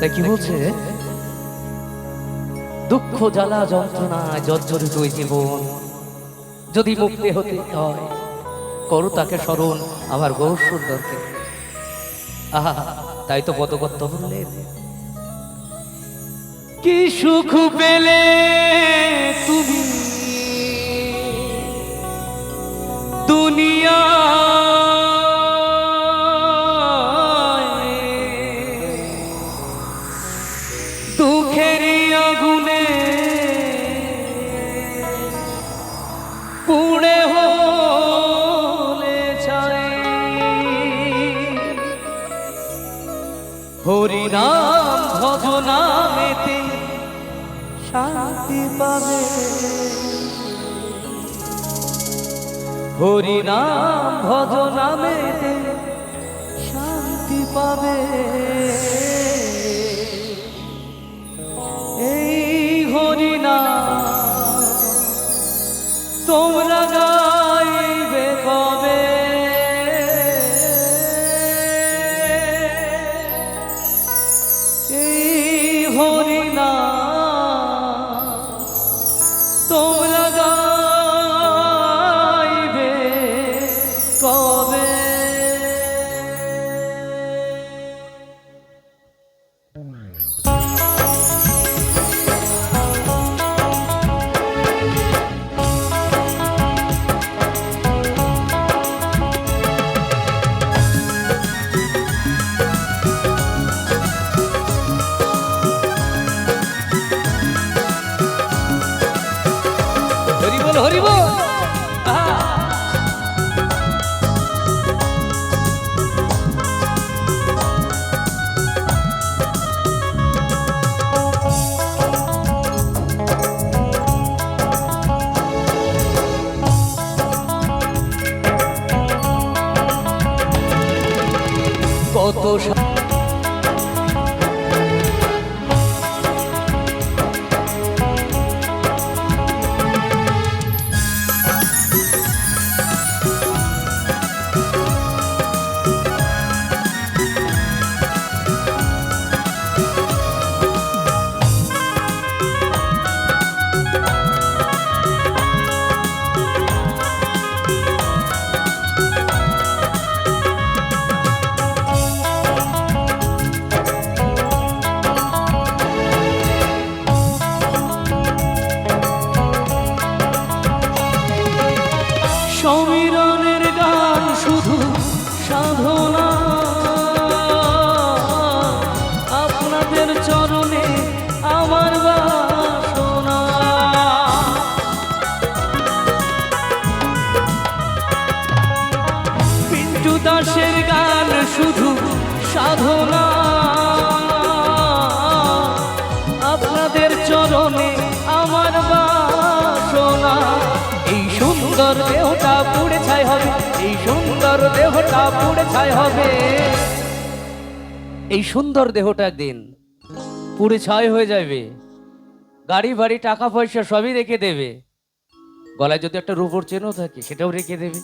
তাই কি বলছে, দুঃখ জ্বালা যন্ত্রণায় জর্জরিত ওই জীবন যদি মুক্তি হতে হয়, করো তাকে স্মরণ আমার গৌর সুন্দরকে। আহা, তাই তো পদকর্ত বললেন, কি সুখ পেলে তুমি দুনিয়া, দুঃখের আগুনে পুড়ে হলে ছাই, হরি নাম ভজনামেতে শান্তি পাবে, হরি নাম ভজনামেতে শান্তি পাবে। এই হরি নাম তোমরা গাইবে কবে, এই হরি নাম তোমরা গাইবে কবে। হরি বল। কত সমীরণের গান শুধু সাধনা, আপনাদের চরণে আমার বাসনা, পিন্টু দাসের গান শুধু সাধনা, আপনাদের চরণে আমার বাসনা। এই সুন্দর দেহটা পুড়ে ছাই হবে, এই সুন্দর দেহটা পুড়ে ছাই হবে, এই সুন্দর দেহটা একদিন পুড়ে ছাই হয়ে যাবে, গাড়ি বাড়ি টাকা পয়সা সবই রেখে দেবে, গলায় যদি একটা রূপোর চেনও থাকে সেটাও রেখে দেবে।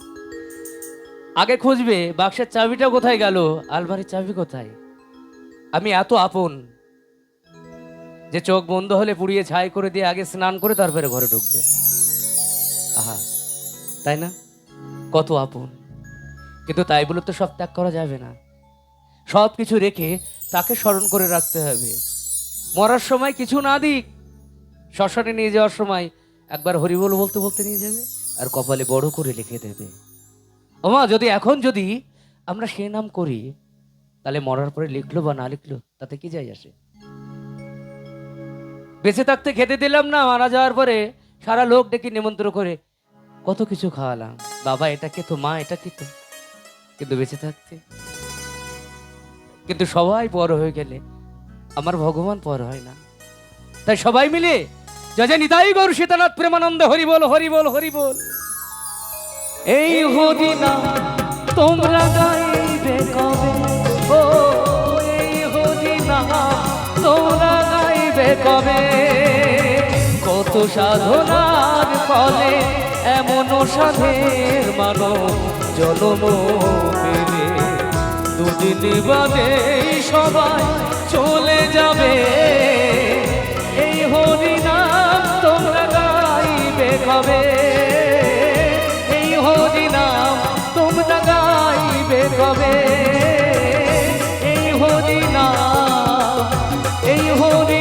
আগে খুঁজবে বাক্সের চাবিটা কোথায় গেল, আলমারির চাবি কোথায়। আমি এত আপন যে চোখ বন্ধ হলে পুড়িয়ে ছাই করে দিয়ে আগে স্নান করে তারপরে ঘরে ঢুকবে। আহা, তাই না, কত আপন। কিন্তু তাই বলে তো সব ত্যাগ করা যাবে না, সব কিছু রেখে তাকে স্মরণ করে রাখতে হবে। মরার সময় কিছু না দিক, শ্মশানে নিয়ে যাওয়ার সময় একবার হরিবল বলতে বলতে নিয়ে যাবে আর কপালে বড় করে লিখে দেবে। ওমা, যদি এখন যদি আমরা সে নাম করি, তাহলে মরার পরে লিখলো বা না লিখলো তাতে কি যায় আসে। বেঁচে থাকতে খেতে দিলাম না, মারা যাওয়ার পরে সারা লোক ডেকে নিমন্ত্রণ করে কত কিছু খাওয়ালাম, বাবা এটা খেতো, মা এটা খেতো, কিন্তু বেঁচে থাকতে। কিন্তু সবাই পর হয়ে গেলে আমার ভগবান পর হয় না। তাই সবাই মিলে জয় জয় নিতাই গৌর সীতানাথ প্রেমানন্দ হরি বল, হরি বল, হরি বল। এই হরি নাম তোমরা গাইবে কবে, ও এই হরি নাম তোমরা গাইবে কবে। কত সাধনার ফলে এমন সাধের মানব জন্ম পেলে, দুদিন বাদে সবাই চলে যাবে, এই হরি নাম তোমরা গাইবে কবে, এই হরি নাম তোমরা গাইবে কবে, এই হরি নাম, এই হরি